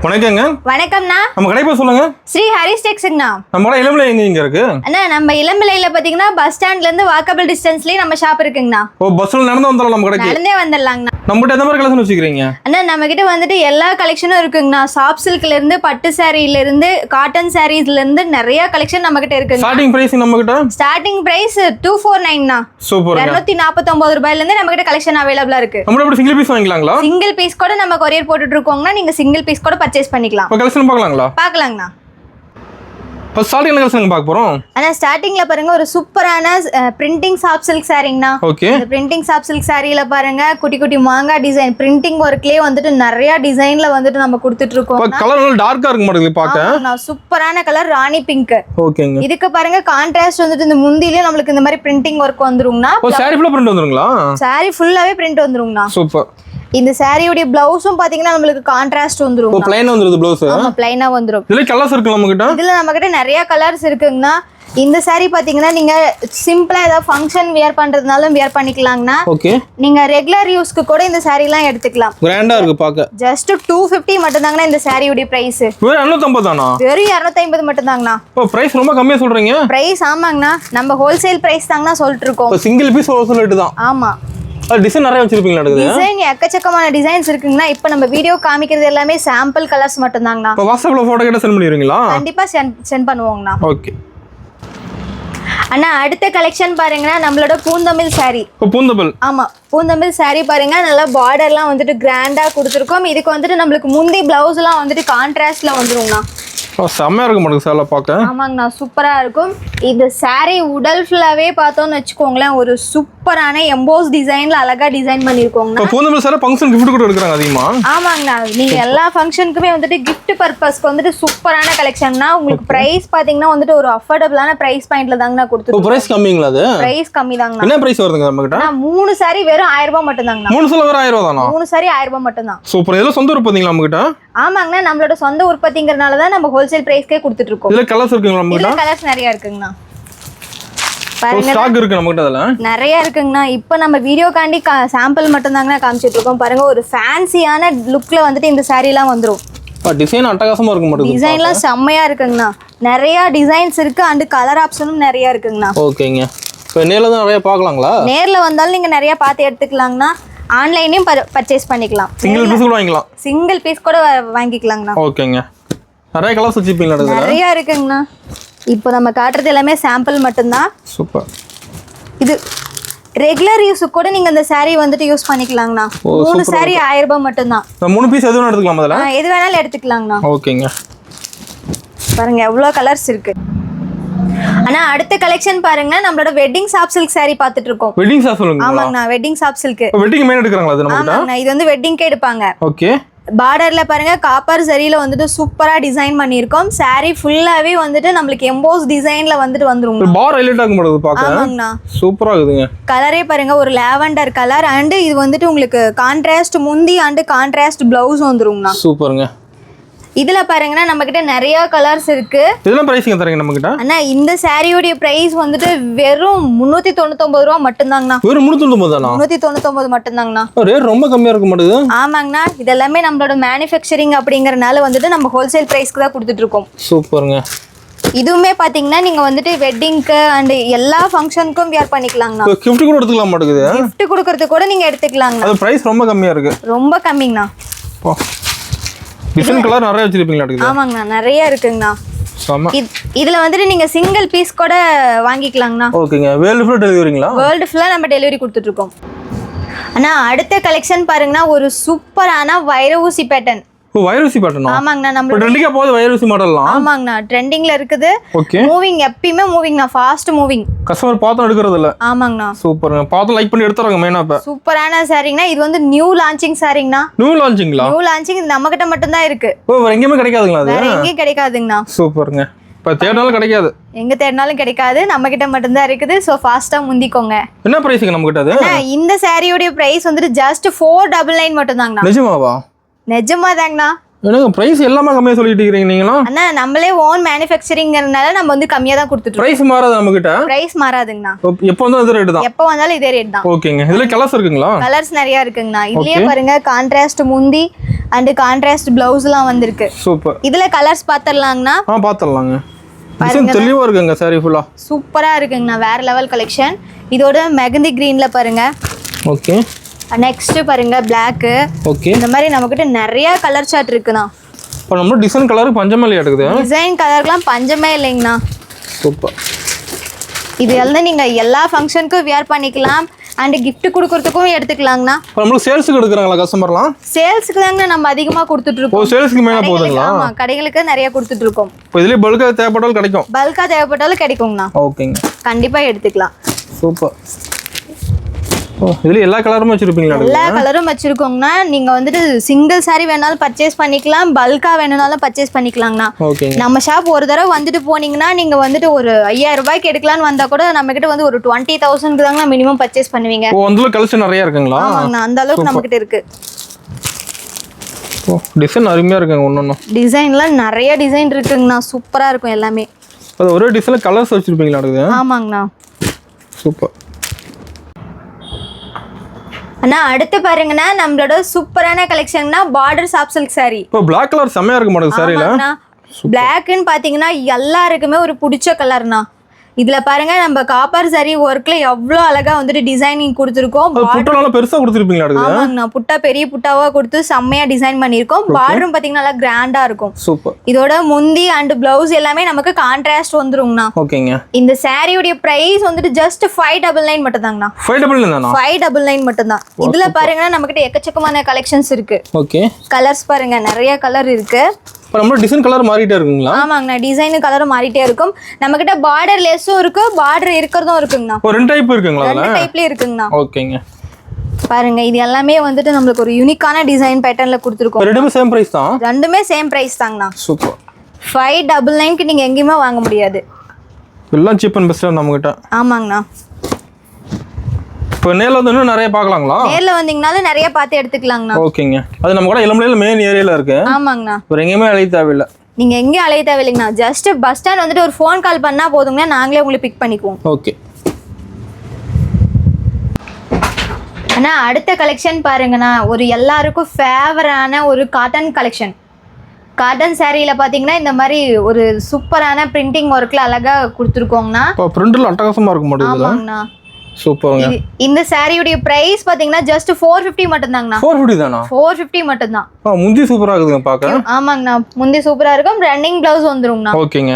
வணக்கங்க. வணக்கம்ண்ணா. நம்ம கடை பேர் சொல்லுங்க. ஸ்ரீ ஹரிஸ் டெக்ஸ்ங்கண்ணா. நம்ம கடை இளம்பிள்ளை எங்க இருக்கு? அண்ணா நம்ம இளம்பிள்ளையில பாத்தீங்கன்னா பஸ் ஸ்டாண்ட்ல இருந்து வாக்கபிள் டிஸ்டன்ஸ்லயே நம்ம ஷாப் இருக்குங்கண்ணா. ஓ, பஸ்ல நடந்து வந்துடலாம் நம்ம கடைக்கு? நடந்தே வந்துடலாங்கண்ணா. நம்மகிட்ட எந்த மாதிரி கலெக்ஷன் வச்சுக்கிறீங்க? அண்ணா நம்ம கிட்ட வந்துட்டு எல்லா கலெக்ஷனும் இருக்குங்கண்ணா. சாஃப்ட் சில்க்ல இருந்து பட்டு சாரில இருந்து காட்டன் சாரீஸ்ல இருந்து நிறைய கலெக்ஷன் நம்ம கிட்ட இருக்குங்க. ஸ்டார்டிங் பிரைஸ் நம்ம கிட்ட ஸ்டார்டிங் பிரைஸ் 249ண்ணா. சூப்பர். 249 ரூபாயில இருந்து நம்ம கிட்ட கலெக்ஷன் அவைலபிளா இருக்கு. நம்ம எப்படி சிங்கிள் பீஸ் வாங்கிக்கலாங்களா? சிங்கிள் பீஸ் கூட நம்ம கொரியர் போட்டுட்டு இருக்கோம்னா நீங்க சிங்கிள் பீஸ் கூட பர்ச்சேஸ் பண்ணிக்கலாம். இப்போ கலெக்ஷன் பார்க்கலாங்களா? பார்க்கலாங்கண்ணா. இப்போ ஸ்டார்டிங் கலெக்ஷன் பார்க்க போறோம். ஆனா ஸ்டார்டிங்ல பாருங்க ஒரு சூப்பரான பிரிண்டிங் சாஃப்ட் சில்க் சாரீங்கண்ணா. ஓகே. இந்த பிரிண்டிங் சாஃப்ட் சில்க் சாரியில பாருங்க குட்டி குட்டி மாங்காய் டிசைன் பிரிண்டிங் ஒர்க்லயே வந்துட்டு நிறைய டிசைன்ல வந்துட்டு நம்ம கொடுத்துட்டு இருக்கோம். கலர் நல்லா டார்க்கா இருக்க மாட்டேங்குது பார்க்க. சூப்பரான கலர் ராணி பிங்க். ஓகேங்க. இதுக்கு பாருங்க கான்ட்ராஸ்ட் வந்துட்டு இந்த முந்தியிலே நமக்கு இந்த மாதிரி பிரிண்டிங் ஒர்க் வந்துருங்கண்ணா. ஓ, சாரி ஃபுல்லா பிரிண்ட் வந்துருங்களா? சாரி ஃபுல்லாவே பிரிண்ட் வந்துருங்கண்ணா. சூப்பர். இந்த சாரியோட பிளவுஸும் பாத்தீங்கன்னா நமக்கு கான்ட்ராஸ்ட் வந்துரும். ஓ, ப்ளைனா வந்துருது ப்ளவுஸ். ஆமா, ப்ளைனா வந்துரும். இதுல கலர்ஸ் இருக்கு நம்ம கிட்ட. இதுல நம்ம கிட்ட நிறைய கலர்ஸ் இருக்குங்கண்ணா. இந்த சாரி பாத்தீங்கன்னா நீங்க சிம்பிளா ஏதாவது ஃபங்க்ஷன் வியர் பண்றதுனாலும் வியர் பண்ணிக்கலாங்கண்ணா. ஓகே. நீங்க ரெகுலர் யூஸ்க்கு கூட இந்த சாரி எல்லாம் எடுத்துக்கலாம். கிராண்டா இருக்கு பாக்க. ஜஸ்ட் 250 மட்டும் தாங்கண்ணா இந்த சாரியோட பிரைஸ். வெறும் 250 தானா? வெறும் 250 மட்டும் தாங்கண்ணா. ஓ, பிரைஸ் ரொம்ப கம்மியா சொல்றீங்க. பிரைஸ் ஆமாங்கண்ணா, நம்ம ஹோல்சேல் பிரைஸ் தாங்கண்ணா சொல்லிட்டு இருக்கோம். சிங்கிள் பீஸ் ஹோல்சேல் ரேட் தான். ஆமா. டிசைன் நிறைய வச்சிருப்பீங்களா? டிசைன் எக்கச்சக்கமான டிசைன்ஸ் இருக்குங்கண்ணா. இப்போ நம்ம வீடியோ காமிக்கிறது எல்லாமே சாம்பிள் கலர்ஸ் மட்டும் தாங்கண்ணா. இப்போ வாட்ஸ்அப்ல போட்டோ கிட்ட சென்ட் பண்ணிடுவீங்களா? கண்டிப்பா சென்ட் பண்ணுவோங்கண்ணா. ஓகே. அண்ணா அடுத்த கலெக்ஷன் பாருங்கன்னா நம்மளோட பூந்தமிழ் சாரி. பூந்தமிழ். ஆமா, பூந்தமிழ் சாரி பாருங்க. நல்லா பார்டர்லாம் வந்துட்டு கிராண்டா கொடுத்துருக்கோம். இதுக்கு வந்துட்டு நம்மளுக்கு முந்தி பிளவுஸ் எல்லாம் வந்துட்டு கான்ட்ராஸ்ட்ல வந்துருங்கண்ணா. செம்மையா இருக்க மாட்டேங்குது சார் பார்க்க. ஆமாங்கண்ணா, சூப்பரா இருக்கும். இந்த சாரி உடல் ஃபுல்லாவே பார்த்தோம்னு வச்சுக்கோங்களேன், ஒரு சூப்பரான எம்போஸ் டிசைன்ல அழகா டிசைன் பண்ணிருக்கோங்கண்ணா. பூந்தமிழ் சார் ஃபங்க்ஷன் கிஃப்ட் கூட எடுக்கறாங்க அதிகமா. ஆமாங்கண்ணா, நீங்க எல்லா ஃபங்க்ஷனுக்குமே வந்துட்டு கிஃப்ட் பர்பஸ்க்கு வந்துட்டு சூப்பரான கலெக்ஷன்னா. உங்களுக்கு பிரைஸ் பாத்தீங்கன்னா வந்துட்டு ஒரு அஃபோர்டபிளான பிரைஸ் பாயிண்ட்ல தாங்கண்ணா கொடுத்துருக்கோம். பிரைஸ் கம்மிங்களா? அது பிரைஸ் கம்மி தாங்கண்ணா. என்ன பிரைஸ் வருதுங்க நம்ம கிட்ட? 3 சாரி வெறும் 1000 ரூபாய் மட்டும் தாங்கண்ணா. 3 சாரி வெறும் 1000 ரூபாய் தானா? 3 சாரி 1000 ரூபாய் மட்டும் தான். சூப்பர். இதெல்லாம் சொந்த உற்பத்திங்களா நம்ம கிட்ட? ஆமாங்கண்ணா, நம்மளோட சொந்த உற்பத்திங்கறனால தான் நம்ம ஹோல்சேல் பிரைஸ்க்கே கொடுத்துட்டு இருக்கோம். இதுல கலர்ஸ் இருக்குங்களா நம்ம கிட்ட? இதுல கலர்ஸ் நிறைய இருக்குங்கண்ணா. பாருங்க, ஸ்டாக் இருக்கு நம்ம கிட்ட. அதல நிறைய இருக்குங்கண்ணா. இப்போ நம்ம வீடியோ காண்டி சாம்பிள் மட்டும் தாங்கண்ணா காமிச்சிட்டு இருக்கோம். பாருங்க, ஒரு ஃபேன்சியான லுக்ல வந்துட்டு இந்த சாரிலாம் வந்துரும். டிசைன் அட்டகாசமா இருக்க மாட்டேங்குது. டிசைன்லாம் செம்மையா இருக்குங்கண்ணா. நிறைய டிசைன்ஸ் இருக்கு அண்ட் கலர் ஆப்ஷனும் நிறைய இருக்குங்கண்ணா. ஓகேங்க. இப்போ நேர்ல தான் நிறைய பார்க்கலாங்களா? நேர்ல வந்தாலும் நீங்க நிறைய பார்த்து எடுத்துக்கலாங்கண்ணா. ஆன்லைனையும் பர்ச்சேஸ் பண்ணிக்கலாம். சிங்கிள் பீஸ் கூட வாங்கிக்கலாம். சிங்கிள் பீஸ் கூட வாங்கிக்கலாங்கண்ணா. ஓகேங்க. நிறைய கலர்ஸ் வச்சிருப்பீங்களா? நிறைய இருக்குங்கண்ணா. இப்போ நம்ம காட்டுறது எல்லாமே சாம்பிள் மட்டும்தான். சூப்பர். இது ரெகுலர் யூஸுக்கு கூட நீங்க இந்த சாரி வந்துட்டு யூஸ் பண்ணிக்கலாங்கண்ணா. 3 சாரி 1000 ரூபாய் மட்டும்தான். 3 பீஸ் எது வேணாலும் எடுத்துக்கலாம் அதுல? எது வேணாலும் எடுத்துக்கலாங்கண்ணா. ஓகேங்க. பாருங்க எவ்வளவு கலர்ஸ் இருக்கு. ஆனா அடுத்த கலெக்ஷன் பாருங்க, நம்மளோட வெட்டிங் சாஃப்ட் சில்க் சாரி பாத்துட்டு இருக்கோம். Wedding soft silk. ஆமாங்கண்ணா, wedding soft silk. Wedding main எடுக்கறாங்களா அது நம்ம கிட்ட? ஆமாங்கண்ணா, இது வந்து வெட்டிங்க்கே எடுப்பாங்க. ஓகே. பார்டர்ல பாருங்க காப்பர் சரியில வந்துட்டு சூப்பரா டிசைன் பண்ணிருக்கோம். சாரி ஃபுல்லாவே வந்துட்டு நம்மளுக்கு எம்போஸ் டிசைன்ல வந்துட்டு வந்துருங்க. பார் ஹைலைட் ஆக மாட்டேங்குது பாக்க. ஆமாங்கண்ணா, சூப்பரா இருக்குங்க. கலரே பாருங்க ஒரு லாவெண்டர் கலர் அண்ட் இது வந்துட்டு உங்களுக்கு கான்ட்ராஸ்ட் முந்தி அண்ட் கான்ட்ராஸ்ட் பிளவுஸ் வந்துருங்கண்ணா. சூப்பருங்க. இதுல பாருங்கன்னா நம்ம கிட்ட நிறைய கலர்ஸ் இருக்கு. இதெல்லாம் பிரைஸ்ங்க தரீங்க நம்ம கிட்ட? அண்ணா இந்த சாரியோட பிரைஸ் வந்துட்டு வெறும் 399 ரூபாய் மட்டும் தாங்கண்ணா. வெறும் 399 தானா? 399 மட்டும் தாங்கண்ணா. ரேட் ரொம்ப கம்மியா இருக்க மாட்டேங்குது. ஆமாங்கண்ணா, இதெல்லாமே நம்மளோட மேனுஃபேக்சரிங் அப்படிங்கறனால வந்துட்டு நம்ம ஹோல்சேல் பிரைஸ்க்கு தான் கொடுத்துட்டு இருக்கோம். சூப்பருங்க. இதுவுமே பாத்தீங்கன்னா நீங்க வந்துட்டு வெட்டிங்க்கு அண்ட் எல்லா ஃபங்க்ஷனுக்கும் வியர் பண்ணிக்கலாங்கண்ணா. கிஃப்ட் கூட எடுத்துக்கலாம் மாட்டேங்குது. கிஃப்ட் கொடுக்கறது கூட நீங்க எடுத்துக்கலாங்கண்ணா. அது பிரைஸ் ரொம்ப கம்மியா இருக்கு. ரொம்ப கம்மிங்கண்ணா. டிசைன் கலர் நிறைய வச்சிருப்பீங்களா? ஆமாங்கண்ணா, நிறைய இருக்குங்கண்ணா. இதுல வந்துட்டு நீங்க சிங்கிள் பீஸ் கூட வாங்கிக்கலாங்கண்ணா. ஓகேங்க. வேர்ல்ட் ஃபுல்லா டெலிவரிங்களா? வேர்ல்ட் ஃபுல்லா நம்ம டெலிவரி கொடுத்துட்டு இருக்கோம். அண்ணா அடுத்த கலெக்ஷன் பாருங்கன்னா ஒரு சூப்பரான வைரஊசி பேட்டர்ன். ஓ, வைரூசி பேட்டர்னா? ஆமாங்கண்ணா, நம்ம ட்ரெண்டிங்கா போகுது வைரூசி மாடல்லாம். ஆமாங்கண்ணா, ட்ரெண்டிங்ல இருக்குது. ஓகே. மூவிங் எப்பயுமே மூவிங்ண்ணா, ஃபாஸ்ட் மூவிங். கஸ்டமர் பார்த்தா எடுக்கிறது இல்ல. ஆமாங்கண்ணா. சூப்பருங்க. பார்த்து லைக் பண்ணி எடுத்துறாங்க மெயினா. இப்ப சூப்பரான சாரிங்கண்ணா. இது வந்து நியூ லான்ச்சிங் சாரிங்கண்ணா. நியூ லான்ச்சிங்களா? New launching. இது நம்ம கிட்ட மட்டும் தான் இருக்கு. ஓ, வேற எங்கேயுமே கிடைக்காதுங்களா? அது வேற எங்கேயும் கிடைக்காதுங்கண்ணா. சூப்பருங்க. இப்ப தேடினாலும் கிடைக்காது. எங்க தேடினாலும் கிடைக்காது, நம்ம கிட்ட மட்டும் தான் இருக்குது. சோ ஃபாஸ்டா முந்திக்கோங்க. என்ன பிரைஸ்ங்க நம்ம கிட்ட? அது இந்த சாரியோட பிரைஸ் வந்துட்டு ஜஸ்ட் 499 மட்டும் தாங்கண்ணா. நிஜமாவா? நிஜமா தாங்கண்ணா. எனக்கு பிரைஸ் எல்லாமே கம்மியா சொல்லிட்டு இருக்கீங்க நீங்களா? அண்ணா நம்மளே ஓன் மேனுஃபேக்சரிங்கிறனால நம்ம வந்து கம்மியா தான் கொடுத்துட்டு பிரைஸ் மாறாது நம்ம கிட்ட. பிரைஸ் மாறாதுங்கண்ணா. எப்போ வந்தாலும் இதே ரேட் தான். எப்போ வந்தாலும் இதே ரேட் தான். ஓகேங்க. இதுல கலர்ஸ் இருக்குங்களா? கலர்ஸ் நிறைய இருக்குங்கண்ணா. இதுலயே பாருங்க கான்ட்ராஸ்ட் முந்தி அண்ட் கான்ட்ராஸ்ட் பிளவுஸ்லாம் வந்திருக்கு. சூப்பர். இதுல கலர்ஸ் பாத்துறலாங்கண்ணா. பாத்துறலாங்க. டிசைன் தெளிவா இருக்குங்க saree ஃபுல்லா. சூப்பரா இருக்குங்கண்ணா, வேற லெவல் கலெக்ஷன். இதோட மெகந்தி கிரீன்ல பாருங்க. ஓகே. நெக்ஸ்ட் பாருங்க Black. ஓகே. இந்த மாதிரி நமக்கிட்ட நிறைய கலர் சார்ட் இருக்குண்ணா. இப்போ நம்ம டிசைன் கலருக்கு பஞ்சமே இல்லையா இருக்குது? டிசைன் கலர்க்குலாம் பஞ்சமே இல்லைங்கண்ணா. சூப்பர். இது எல்லாம் நீங்க எல்லா ஃபங்க்ஷனுக்கும் வியர் பண்ணிக்கலாம் அண்ட் gift கொடுக்கறதுக்கும் எடுத்துக்கலாங்கண்ணா. இப்போ நம்மளுக்கு சேல்ஸ்க்கு எடுக்கறாங்களா கஸ்டமர்லாம்? சேல்ஸ்க்கு தாங்க நம்ம அதிகமா கொடுத்துட்டு இருக்கோம். சேல்ஸ்க்கு மேல போகுதுங்களா? ஆமா, கடைகளுக்கு நிறைய கொடுத்துட்டு இருக்கோம். இப்போ இதுல பல்கா தேவைப்பட்டாலும் கிடைக்கும். பல்கா தேவைப்பட்டாலும் கிடைக்குங்கண்ணா. ஓகேங்க. கண்டிப்பா எடுத்துக்கலாம். சூப்பர். இதுல எல்லா கலரும் வச்சிருப்பீங்களா? எல்லா கலரும் வச்சிருக்கோங்கண்ணா. நீங்க வந்துட்டு சிங்கிள் சாரி வேணாலும் பர்ச்சேஸ் பண்ணிக்கலாம், பல்கா வேணும்னாலும் பர்ச்சேஸ் பண்ணிக்கலாங்கண்ணா. ஓகேங்க. நம்ம ஷாப் ஒரு தடவை வந்துட்டு போனீங்கன்னா நீங்க வந்துட்டு ஒரு 5000 ரூபாய்க்கு எடுக்கலாம்னு வந்தா கூட நம்ம கிட்ட வந்து ஒரு 20,000க்கு தாங்க மினிமம் பர்ச்சேஸ் பண்ணுவீங்க. ஓ, அந்த கலெக்ஷன் நிறைய இருக்குங்களா? ஆமாங்கண்ணா, அந்த அளவுக்கு நம்ம கிட்ட இருக்கு. ஓ, டிசைன் அருமையா இருக்குங்க. ஒன்னொன்னும் டிசைன்லாம் நிறைய டிசைன் இருக்குங்கண்ணா. சூப்பரா இருக்கும் எல்லாமே. அது ஒரே டிசைன்ல கலர்ஸ் வச்சிருப்பீங்களா? ஆமாங்கண்ணா. சூப்பர். அண்ணா அடுத்து பாருங்கண்ணா, நம்மளோட சூப்பரான கலெக்ஷன்னா பார்டர் சாஃப்ட் சில்க் saree. இப்போ Black கலர் செமையா இருக்கு மாட்டேங்குது சாரில. பிளாக்னு பாத்தீங்கன்னா எல்லாருக்குமே ஒரு பிடிச்ச கலர்னா. இதுல பாருங்க நம்ம காப்பர் சரி ஒர்க்ல எவ்வளவு அழகா வந்துட்டு டிசைனிங் கொடுத்துருக்கோம். புட்டாலாம் பெருசா கொடுத்துருப்பீங்களா? ஆமாங்கண்ணா, புட்டா பெரிய புட்டாவா கொடுத்து செம்மையா டிசைன் பண்ணிருக்கோம். பார்டரும் பாத்தீங்கன்னா நல்லா கிராண்டா இருக்கும். சூப்பர். இதோட முந்தி அண்ட் பிளவுஸ் எல்லாமே நமக்கு கான்ட்ராஸ்ட் வந்துருங்கண்ணா. ஓகேங்க. இந்த சாரியோட பிரைஸ் வந்துட்டு ஜஸ்ட் 599 மட்டும் தாங்கண்ணா. 599 மட்டும் தான். இதுல பாருங்கன்னா நம்ம கிட்ட எக்கச்சக்கமான கலெக்ஷன்ஸ் இருக்கு. ஓகே. கலர்ஸ் பாருங்க, நிறைய கலர் இருக்கு. இப்போ நம்ம டிசைன் கலர் மாறிட்டே இருக்குங்களா? ஆமாங்கண்ணா, டிசைன் கலரும் மாறிட்டே இருக்கும். நம்ம கிட்ட பார்டர் லெஸ்ஸும் இருக்கு, பார்டர் இருக்கிறதும் இருக்குங்கண்ணா. ஒரு ரெண்டு டைப் இருக்குங்களா? ரெண்டு டைப்லயே இருக்குங்கண்ணா. ஓகேங்க. பாருங்க, இது எல்லாமே வந்துட்டு நம்மளுக்கு ஒரு யூனிக்கான டிசைன் பேட்டர்ன்ல கொடுத்துருக்கோம். ரெண்டுமே சேம் பிரைஸ் தான்? ரெண்டுமே சேம் பிரைஸ் தாங்கண்ணா. சூப்பர். 599க்கு நீங்க எங்கேயுமே வாங்க முடியாது. எல்லாம் சீப் அண்ட் பெஸ்டா நம்ம கிட்ட. ஆமாங்கண்ணா. இப்போ நேர்ல வந்து இன்னும் நிறைய பார்க்கலாங்களா? நேர்ல வந்தீங்கனாலும் நிறைய பார்த்து எடுத்துக்கலாங்கண்ணா. ஓகேங்க. அது நம்ம கூட இளம்பிள்ளையில மெயின் ஏரியால இருக்கு. ஆமாங்கண்ணா. வேற எங்கேயுமே அலைய தேவையில்லை. நீங்க எங்கேயும் அலைய தேவையில்லைங்கண்ணா. ஜஸ்ட் பஸ் ஸ்டாண்ட் வந்துட்டு ஒரு ஃபோன் கால் பண்ணா போதுங்கண்ணா, நாங்களே உங்களை பிக் பண்ணிக்குவோம். ஓகே. அண்ணா அடுத்த கலெக்ஷன் பாருங்கண்ணா, ஒரு எல்லாருக்கும் ஃபேவரான ஒரு காட்டன் கலெக்ஷன். காட்டன் சாரியில பாத்தீங்கன்னா இந்த மாதிரி ஒரு சூப்பரான பிரிண்டிங் ஒர்க்ல அழகா கொடுத்துருக்கோங்கண்ணா. இப்போ பிரிண்ட்ல அட்டகாசமா இருக்க மாட்டேங்குது. ஆமாங்கண்ணா. சூப்பர்ங்க. இந்த சாரியோட பிரைஸ் பாத்தீங்கன்னா ஜஸ்ட் 450 மட்டும் தாங்கண்ணா. 450 தானா? 450 மட்டும் தான். முந்தி சூப்பரா இருக்குதுங்க பாக்க. ஆமாங்கண்ணா, முந்தி சூப்பரா இருக்கும். ரன்னிங் பிளவுஸ் வந்துருங்கண்ணா. ஓகேங்க.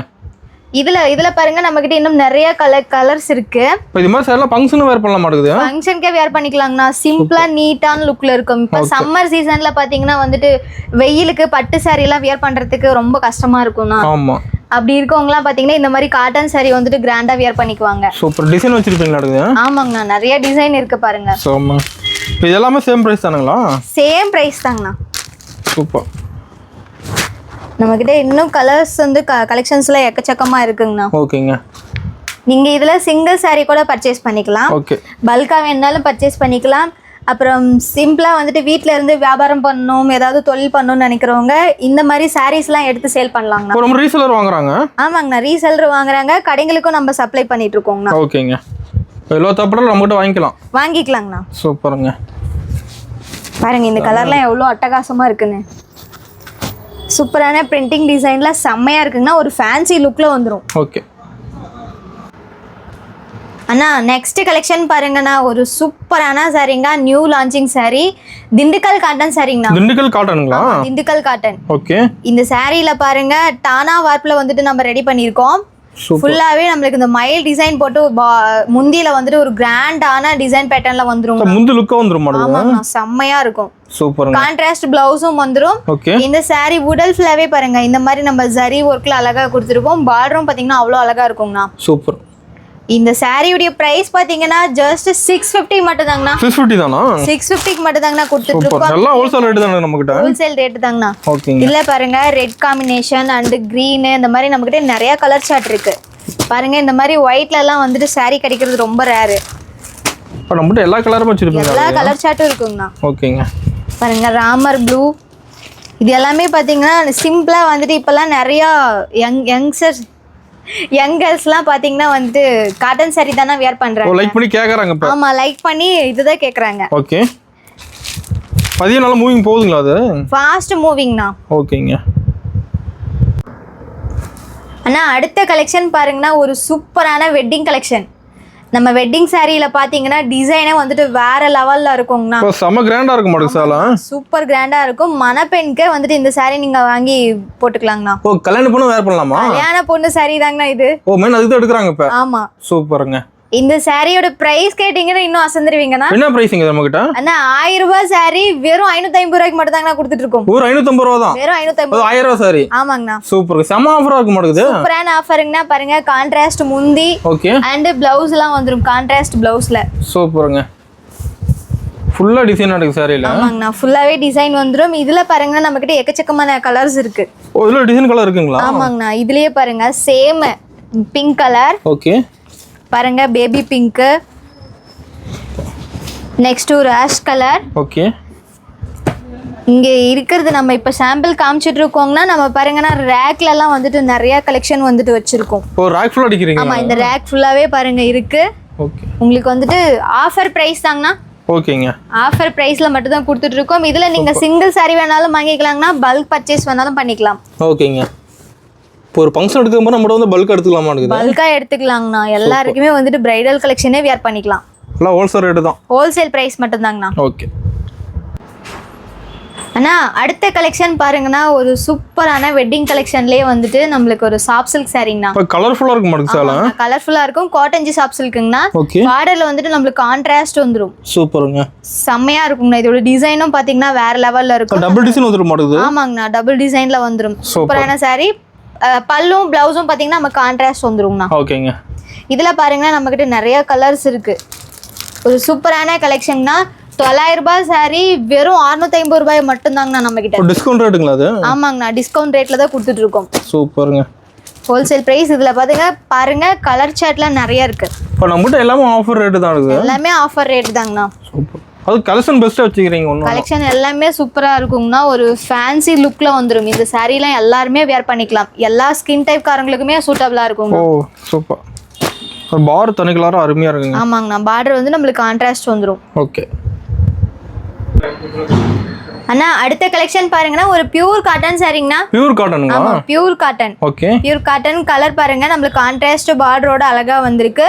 இதுல பாருங்க நம்ம கிட்ட இன்னும் நிறைய கலர்ஸ் இருக்கு. இப்போ இது மாதிரி சாரிலாம் ஃபங்க்ஷன் வேர் பண்ணலாம் மாட்டேங்குது. ஃபங்க்ஷனுக்கே வேர் பண்ணிக்கலாங்கண்ணா. சிம்பிளா நீட்டான லுக்ல இருக்கும். இப்போ சம்மர் சீசன்ல பாத்தீங்கன்னா வந்துட்டு வெயிலுக்கு பட்டு சாரி எல்லாம் வேர் பண்றதுக்கு ரொம்ப கஷ்டமா இருக்கும்ண்ணா. ஆமா. அப்படி இருக்கவங்கலாம் பாத்தீங்கன்னா இந்த மாதிரி காட்டன் சாரி வந்துட்டு கிராண்டா வியர் பண்ணிக்குவாங்க. சூப்பர். டிசைன் வச்சிருப்பீங்களா? ஆமாங்கண்ணா, நிறைய டிசைன் இருக்கு பாருங்க. சோமா. இப்போ இதெல்லாம் சேம் பிரைஸ் தானுங்களா? சேம் பிரைஸ் தாங்கண்ணா. சூப்பர். நம்ம கிட்ட இன்னும் கலர்ஸ் வந்து கலெக்ஷன்ஸ்ல எக்கச்சக்கமா இருக்குங்கண்ணா. ஓகேங்க. நீங்க இதுல சிங்கிள் சாரி கூட பர்ச்சேஸ் பண்ணிக்கலாம். ஓகே. பல்கா வேணாலும் பர்ச்சேஸ் பண்ணிக்கலாம். அப்புறம் சிம்பிளா வந்துட்டு வீட்ல இருந்து வியாபாரம் பண்ணணும், ஏதாவது தொழில் பண்ணணும்னு நினைக்கிறவங்க இந்த மாதிரி சாரீஸ்லாம் எடுத்து சேல் பண்ணலாங்கண்ணா. நம்ம ரீசெலர் வாங்குறாங்க. ஆமாங்கண்ணா, ரீசெலர் வாங்குறாங்க. கடைங்களுக்கும் நம்ம சப்ளை பண்ணிட்டு இருக்கோங்கண்ணா. ஓகேங்க. எவ்வளோ தப்பட நம்ம கிட்ட வாங்கிக்கலாங்கண்ணா. சூப்பருங்க. பாருங்க இந்த கலர்லாம் எவ்வளோ அட்டகாசமா இருக்குன்னு. சூப்பரான பிரிண்டிங் டிசைன்ல செம்மையா இருக்குங்கண்ணா. ஒரு ஃபேன்சி லுக்ல வந்துடும். ஓகே. அண்ணா நெக்ஸ்ட் கலெக்ஷன் பாருங்கண்ணா, ஒரு சூப்பரான சாரிங்க. New launching sari, Dindigul cotton சாரிங்கண்ணா. திண்டுக்கல் காட்டனுங்களா? திண்டுக்கல் காட்டன். ஓகே. இந்த சாரியில பாருங்க டானா வார்ப்ல வந்துட்டு நம்ம ரெடி பண்ணியிருக்கோம். ஃபுல்லாவே நம்மளுக்கு இந்த மயில் டிசைன் போட்டு முந்தியில வந்துட்டு ஒரு கிராண்டான டிசைன் பேட்டர்ன்ல வந்துரும். முந்து லுக்கா வந்துரும். ஆமாங்க, செம்மையா இருக்கும். சூப்பர். கான்ட்ராஸ்ட் பிளவுஸும் வந்துரும். ஓகே. இந்த சாரி வுடல் ஃபுல்லாவே பாருங்க இந்த மாதிரி நம்ம ஜரி ஒர்க்ல அழகா கொடுத்துருக்கோம். பார்டரும் பாத்தீங்கன்னா அவ்வளோ அழகா இருக்குங்கண்ணா. சூப்பர். இந்த சாரியோட பிரைஸ் பாத்தீங்கன்னா ஜஸ்ட் 650 மட்டும் தாங்கண்ணா. 650 தானா? 650க்கு மட்டும் தாங்கண்ணா கொடுத்துட்டு இருக்கோம். எல்லாம் ஹோல்சேல் ரேட் தான நம்ம கிட்ட? ஹோல்சேல் ரேட் தாங்கண்ணா. ஓகேங்க. இல்ல பாருங்க ரெட் காம்பினேஷன் அண்ட் கிரீன் இந்த மாதிரி நம்ம கிட்ட நிறைய கலர் சார்ட் இருக்கு. பாருங்க இந்த மாதிரி ஒயிட்ல எல்லாம் வந்துட்டு சாரி கிடைக்கிறது ரொம்ப ரேர். அப்ப நம்ம கிட்ட எல்லா கலரும் வச்சிருப்பீங்க. எல்லா கலர் சார்ட்டும் இருக்குங்கண்ணா. ஓகேங்க. பாருங்க ராமர் ப்ளூ, இது எல்லாமே பாத்தீங்கன்னா சிம்பிளா வந்துட்டு இப்பெல்லாம் நிறைய யங் கேர்ள்ஸ்லாம் பாத்தீங்கன்னா வந்துட்டு காட்டன் சாரி தானே வியர் பண்றாங்க. லைக் பண்ணி கேக்குறாங்க இப்ப. ஆமா, லைக் பண்ணி இதுதான் கேக்குறாங்க. ஓகே. பதியம் நல்லா மூவிங் போகுதுங்களா அது? ஃபாஸ்ட் மூவிங்ண்ணா. ஓகேங்க. அண்ணா அடுத்த கலெக்ஷன் பாருங்கன்னா ஒரு சூப்பரான வெட்டிங் கலெக்ஷன். நம்ம வெட்டிங் சாரியில பாத்தீங்கன்னா டிசைனே வந்துட்டு வேற லெவல்ல இருக்குங்கண்ணா. செம கிராண்டா இருக்கும் மாடல் சாலா. சூப்பர் கிராண்டா இருக்கும். மணப்பெண்ணுக்கு வந்துட்டு இந்த சாரி நீங்க வாங்கி போட்டுக்கலாங்கண்ணா. ஓ கல்யாண பொண்ணு வேர் பண்ணலாமா? கல்யாண பொண்ணு சாரி தாங்கண்ணா இது. ஓ மேன் அதுக்கு தான் எடுக்கறாங்க இப்ப. ஆமா சூப்பருங்க. இந்த சாரியோட பிரைஸ் கேட்டீங்கன்னா இன்னும் அசந்துருவீங்கண்ணா. என்ன பிரைஸ்ங்க நம்ம கிட்ட? அண்ணா 1000 ரூபாய் சாரி வெறும் 550 ரூபாய்க்கு மட்டும் தாங்கண்ணா கொடுத்துட்டு இருக்கோம். ஒரு 550 ரூபாய் தான். வெறும் 550. 1000 ரூபாய் சாரி. ஆமாங்கண்ணா. சூப்பர். செம ஆஃபரா இருக்கு மாட்டேங்குது. சூப்பரான ஆஃபருங்கண்ணா. பாருங்க கான்ட்ராஸ்ட் முந்தி. ஓகே. அண்ட் பிளவுஸ் எல்லாம் வந்துரும் கான்ட்ராஸ்ட் பிளவுஸ்ல. சூப்பருங்க. ஃபுல்லா டிசைன் இருக்கு சாரில. ஆமாங்கண்ணா ஃபுல்லாவே டிசைன் வந்துரும். இதுல பாருங்க நம்ம கிட்ட எக்கச்சக்கமான கலர்ஸ் இருக்கு. ஓ இதுல டிசைன் கலர் இருக்குங்களா? ஆமாங்கண்ணா இதுலயே பாருங்க சேம் பிங்க் கலர். ஓகே. பாருங்க பேபி பிங்க். நெக்ஸ்ட் ஒரு ஆஷ் கலர். ஓகே. இங்க இருக்கிறது நம்ம இப்ப சாம்பிள் காமிச்சிட்டு இருக்கோம்னா நம்ம பாருங்கன்னா ரேக்ல எல்லாம் வந்துட்டு நிறைய கலெக்ஷன் வந்துட்டு வச்சிருக்கோம். ஓ ரேக் ஃபுல்லா அடிக்கிறீங்க? ஆமா இந்த ரேக் ஃபுல்லாவே பாருங்க இருக்கு. ஓகே. உங்களுக்கு வந்துட்டு ஆஃபர் பிரைஸ் தாங்கண்ணா. ஓகேங்க. ஆஃபர் பிரைஸ்ல மட்டும் தான் கொடுத்துட்டு இருக்கோம். இதுல நீங்க சிங்கிள் சாரி வேணாலும் வாங்கிக்கலாம்னா பல்க் பர்ச்சேஸ் வேணாலும் பண்ணிக்கலாம். ஓகேங்க. இப்போ ஒரு ஃபங்க்ஷன் எடுக்கும்போது நம்ம வந்து பல்க் எடுத்துக்கலாமா? பல்கா எடுத்துக்கலாங்கண்ணா. எல்லாருக்குமே வந்துட்டு பிரைடல் கலெக்ஷனே வியர் பண்ணிக்கலாம். எல்லாம் ஹோல்சேல் ரேட் தான். ஹோல்சேல் பிரைஸ் மட்டும் தாங்கண்ணா. ஓகே. அண்ணா அடுத்த கலெக்ஷன் பாருங்கன்னா ஒரு சூப்பரான வெட்டிங் கலெக்ஷன்லயே வந்துட்டு நம்மளுக்கு ஒரு சாஃப்ட் சில்க் சாரிங்கண்ணா. இப்போ கலர்ஃபுல்லா இருக்கு மாட்டேங்குது சாலா. கலர்ஃபுல்லா இருக்கும். காட்டன் ஜி சாஃப்ட் சில்க்குங்கண்ணா. ஓகே. பார்டர்ல வந்துட்டு நம்மளுக்கு கான்ட்ராஸ்ட் வந்துரும். சூப்பருங்க. செம்மையா இருக்குங்கண்ணா. இதோட டிசைனும் பாத்தீங்கன்னா வேற லெவல்ல இருக்கும். டபுள் டிசைன் வந்துரும் மாட்டேங்குது. ஆமாங்கண்ணா டபுள் டிசைன்ல வந்துரும். சூப்பரான சாரி. பல்லும் பிளவுஸும் பாத்தீங்கன்னா நம்ம கான்ட்ராஸ்ட் வந்துருங்கண்ணா. ஓகேங்க. இதுல பாருங்கன்னா நம்ம கிட்ட நிறைய கலர்ஸ் இருக்கு. ஒரு சூப்பரான கலெக்ஷன்னா 900 ரூபாய் சாரி வெறும் 650 ரூபாய் மட்டும் தாங்கண்ணா நம்ம கிட்ட. டிஸ்கவுண்ட் ரேட்டுங்களா அது? ஆமாங்கண்ணா டிஸ்கவுண்ட் ரேட்ல தான் கொடுத்துட்டு இருக்கோம். சூப்பருங்க. Wholesale price. இதுல பாருங்க கலர் சார்ட்லாம் நிறைய இருக்கு. இப்போ நம்மகிட்ட எல்லாமே ஆஃபர் ரேட் தான் இருக்கு. எல்லாமே ஆஃபர் ரேட் தாங்கண்ணா. சூப்பர். அது கலெக்ஷன் பெஸ்ட்டா வச்சிருக்கீங்க. ஒண்ணு கலெக்ஷன் எல்லாமே சூப்பரா இருக்குங்கண்ணா. ஒரு ஃபேன்சி லுக்ல வந்துரும். இந்த சாரீலாம் எல்லாருமே வேர் பண்ணிக்கலாம். எல்லா ஸ்கின் டைப் காரங்களுக்குமே சூட்டபிளா இருக்குங்க. ஓ சூப்பர். பார்டர் தனி கலரா அருமையா இருக்குங்க. ஆமாங்கண்ணா பார்டர் வந்து நம்மளுக்கு கான்ட்ராஸ்ட் வந்துரும். ஓகே. அண்ணா அடுத்த கலெக்ஷன் பாருங்கன்னா ஒரு பியூர் காட்டன் சாரிங்கண்ணா. பியூர் காட்டனுங்களா? ஆமா pure cotton. Okay. Pure cotton colour பாருங்க நம்மளுக்கு கான்ட்ராஸ்ட் பார்டரோட அழகா வந்திருக்கு.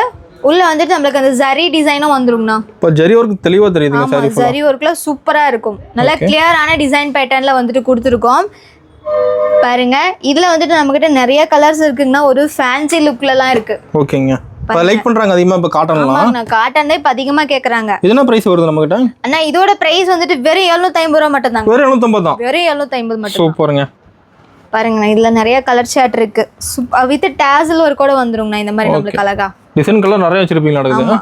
உள்ள வந்துட்டு நம்மளுக்கு அந்த ஜரி டிசைனும் வந்துருங்கண்ணா. இப்போ ஜரி ஒர்க் தெளிவா தெரியுதுங்க சாரி. ஜரி ஒர்க்ல சூப்பரா இருக்கும். நல்ல கிளியரான டிசைன் பேட்டர்ன்ல வந்துட்டு கொடுத்துருக்கோம். பாருங்க இதுல வந்துட்டு நம்ம கிட்ட நிறைய கலர்ஸ் இருக்குங்கண்ணா. ஒரு ஃபேன்சி லுக்ல எல்லாம் இருக்கு. ஓகேங்க. இப்போ லைக் பண்றாங்க அதிகமா இப்போ காட்டன்லாம். ஆமாங்கண்ணா காட்டன் தான் இப்ப அதிகமா கேக்குறாங்க. இது என்ன பிரைஸ் வருது நம்ம கிட்ட? அண்ணா இதோட பிரைஸ் வந்துட்டு வெறும் 750 ரூபாய் மட்டும் தாங்க. வெறும் 750 தான். வெறும் 750 மட்டும். சூப்பருங்க. பாருங்கண்ணா இதுல நிறைய கலர் சார்ட் இருக்கு. வித் டாசல் ஒரு கூட வந்துருங்கண்ணா. இந்த மாதிரி நம்மளுக்கு அழகா டிசைன் கலர் நிறைய வச்சிருப்பீங்க நடக்குது.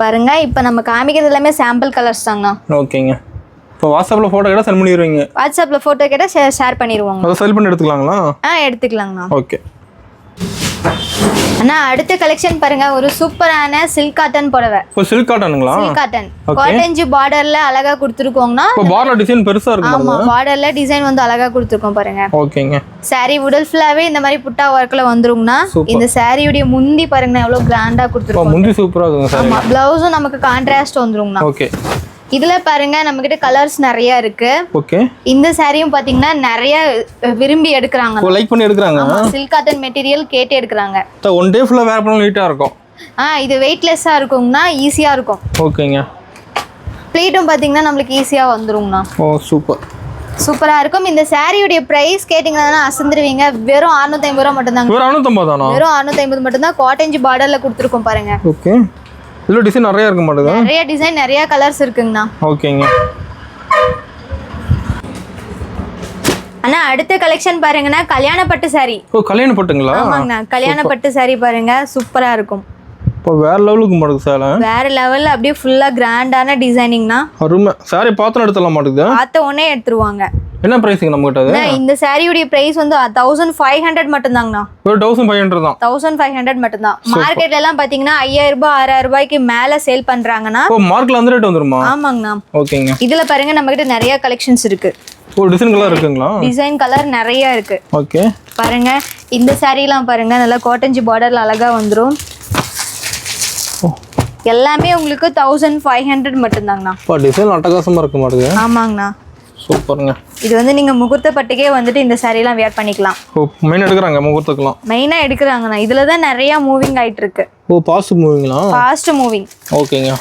பாருங்க இப்போ நம்ம காமிக்கிறது எல்லாமே சாம்பிள் கலர்ஸ் தாங்கண்ணா. ஓகேங்க. இப்போ வாட்ஸ்அப்ல போட்டோ கேட்டா சென்ட் பண்ணிடுவீங்க? வாட்ஸ்அப்ல போட்டோ கேட்டா ஷேர் பண்ணிடுவோங்க. அதை செல் பண்ணி எடுத்துக்கலாங்களா? எடுத்துக்கலாங்கண்ணா. ஓகே. அண்ணா அடுத்த கலெக்ஷன் பாருங்க ஒரு சூப்பரான சில்க் காட்டன் புடவை. இப்போ சில்க் காட்டனுங்களா? சில்க் காட்டன் காட்டன் ஜி பார்டர்ல அழகா கொடுத்துருக்கோங்கண்ணா. இப்போ பார்டர் டிசைன் பெருசா இருக்கு. ஆமா பார்டர்ல டிசைன் வந்து அழகா கொடுத்துருக்கோம் பாருங்க. ஓகேங்க. சாரி உடல் ஃபுல்லாவே இந்த மாதிரி புட்டா ஒர்க்ல வந்துருங்கண்ணா. இந்த சாரியோட முந்தி பாருங்க எவ்வளவு கிராண்டா கொடுத்துருக்கோம். முந்தி சூப்பரா இருக்குங்க சார். ஆமா பிளவுஸும் நமக்கு கான்ட்ராஸ்ட் வந்துருங்கண்ணா. ஓகே. இதுல பாருங்க நம்ம கிட்ட கலர்ஸ் நிறைய இருக்கு. ஓகே. இந்த சாரியும் பாத்தீங்கன்னா நிறைய விரும்பி எடுக்கறாங்க. லைக் பண்ணி எடுக்கறாங்க. சில்க் காட்டன் மெட்டீரியல் கேட்டு எடுக்கறாங்க. ஒன் டே ஃபுல்லா வேர் பண்ண நீட்டா இருக்கும். இது வெயிட்லெஸ்ஸா இருக்கும்னா ஈஸியா இருக்கும். ஓகேங்க. ப்ளீட்டும் பாத்தீங்கன்னா நமக்கு ஈஸியா வந்துரும்னா. ஓ சூப்பர். சூப்பரா இருக்கும். இந்த சாரியோட பிரைஸ் கேட்டிங்கன்னா அசந்துருவீங்க. வெறும் 650 ரூபாய் மட்டும் தாங்க. வெறும் 650 தானா? வெறும் 650 மட்டும் தான். காட்டன் ஜி பார்டர்ல கொடுத்துருக்கோம் பாருங்க. ஓகே. இதுல டிசைன் நிறைய இருக்கு மாட்டேங்குது. நிறைய டிசைன் நிறைய கலர்ஸ் இருக்குங்கண்ணா. ஓகேங்க. அண்ணா அடுத்த கலெக்ஷன் பாருங்கன்னா கல்யாண பட்டு சாரி. ஓ கல்யாண பட்டுங்களா? ஆமாங்கண்ணா கல்யாண பட்டு சாரி பாருங்க சூப்பரா இருக்கும். இப்போ வேற லெவலுக்கு மாட்டேங்குது சார். வேற லெவல்ல அப்படியே ஃபுல்லா கிராண்டான டிசைனிங்னா. அருமை. சாரி பார்த்தா எடுத்துலாம் மாட்டேங்குது. பார்த்த உடனே எடுத்துருவாங்க. என்ன பிரைஸ்ங்க நம்ம கிட்ட அது? இந்த சாரியோட பிரைஸ் வந்து 1500 மட்டும் தாங்கண்ணா. வெறும் 1500 தான். 1500 மட்டும் தான். மார்க்கெட்ல எல்லாம் பாத்தீங்கன்னா 5000 ரூபாய் 6000 ரூபாய்க்கு மேல சேல் பண்றாங்கன்னா. ஓ மார்க்கெட்ல அந்த ரேட் வந்துருமா? ஆமாங்கண்ணா. ஓகேங்க. இதுல பாருங்க நம்ம கிட்ட நிறைய கலெக்ஷன்ஸ் இருக்கு. ஓ டிசைன் கலர் இருக்குங்களா? டிசைன் கலர் நிறைய இருக்கு. ஓகே. பாருங்க இந்த சாரிலாம் பாருங்க நல்லா காட்டன் ஜி பார்டர்ல அழகா வந்துரும். எல்லாமே உங்களுக்கு 1500 மட்டும்தாங்கண்ணா. இப்போ டிசைன் அட்டகாசமாக இருக்க மாட்டேங்குது. ஆமாங்கண்ணா. சூப்பருங்க. இது வந்து நீங்கள் முகூர்த்த பட்டுக்கே வந்துட்டு இந்த சாரீலாம் வேர் பண்ணிக்கலாம். ஓ மெயின் எடுக்கிறாங்க முகூர்த்தக்கலாம். மெயினாக எடுக்கிறாங்கண்ணா. இதில் தான் நிறையா மூவிங் ஆகிட்டு இருக்கு. ஓ ஃபாஸ்ட் மூவிங்களா? Fast moving. ஓகேங்க.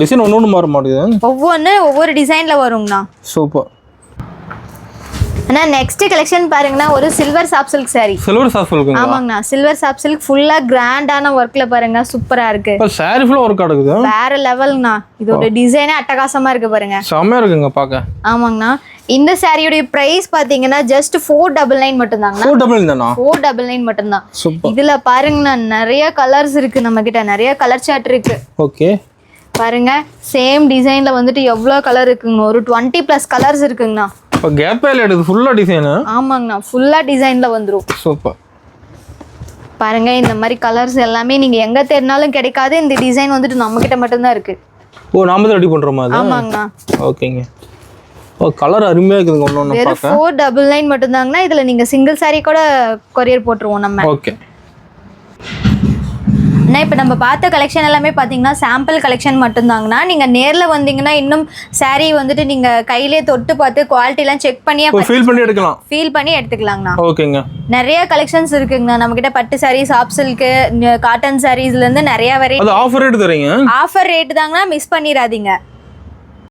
டிசைன் ஒன்று மாற மாட்டேங்குது. ஒவ்வொரு டிசைனில் வருங்கண்ணா. சூப்பர். அண்ணா நெக்ஸ்ட் கலெக்ஷன் பாருங்கண்ணா, ஒரு silver soft silk sari. Silver soft சில்க்குங்களா? ஆமாங்கண்ணா. சில்வர் சாஃப்ட் சில்க் ஃபுல்லாக கிராண்டான ஒர்க்கில் பாருங்க, சூப்பராக இருக்கு. இப்போ சாரி ஃபுல்லாக ஒர்க் ஆகுது. வேற லெவல்ண்ணா. இதோட டிசைனே அட்டகாசமாக இருக்கு பாருங்க. செம்மையாக இருக்குங்க பார்க்க. ஆமாங்கண்ணா. இந்த சாரியோட பிரைஸ் பாத்தீங்கன்னா ஜஸ்ட் 499 மட்டும்தாங்க. 499 தானா? 499 மட்டும்தான். சூப்பர். இதுல பாருங்கண்ணா நிறைய கலர்ஸ் இருக்கு நம்ம கிட்ட, நிறைய கலர் சார்ட் இருக்கு. ஓகே பாருங்க சேம் டிசைன்ல வந்துட்டு எவ்வளோ கலர் இருக்குங்க, ஒரு 20+ கலர்ஸ் இருக்குங்கண்ணா. இப்போ கேப்பே இல்லை, இது ஃபுல்லா டிசைன். ஆமாங்கண்ணா, ஃபுல்லா டிசைன்ல வந்துரும். சூப்பர். பாருங்க இந்த மாதிரி கலர்ஸ் எல்லாமே நீங்க எங்க தேடினாலும் கிடைக்காது. இந்த டிசைன் வந்துட்டு நம்ம கிட்ட மட்டும்தான் இருக்கு. ஓ நாம தான் ரெடி பண்றோமா அது? ஆமாங்கண்ணா. ஓகேங்க. ஓ கலர் அருமையா இருக்குங்க. ஒண்ணு வெறும் 499 மட்டும்தாங்கண்ணா. இதுல நீங்க சிங்கிள் சாரி கூட கொரியர் போட்டுருவோம் நம்ம. ஓகே. அண்ணா இப்போ நம்ம பார்த்த கலெக்ஷன் எல்லாமே பார்த்தீங்கன்னா சாம்பிள் கலெக்ஷன் மட்டும்தாங்கண்ணா. நீங்கள் நேரில் வந்தீங்கன்னா இன்னும் சாரீ வந்துட்டு நீங்கள் கையிலே தொட்டு பார்த்து குவாலிட்டிலாம் செக் பண்ணி ஃபீல் பண்ணி எடுத்துக்கலாங்கண்ணா. ஓகேங்க. நிறைய கலெக்ஷன்ஸ் இருக்குங்கண்ணா நம்மக்கிட்ட. பட்டு சாரீ, சாஃப்ட் சில்க்கு, காட்டன் சாரீஸ்லேருந்து நிறைய வரை. ஆஃபர் ரேட் தரீங்க? ஆஃபர் ரேட் தாங்கண்ணா, மிஸ் பண்ணிடாதீங்க.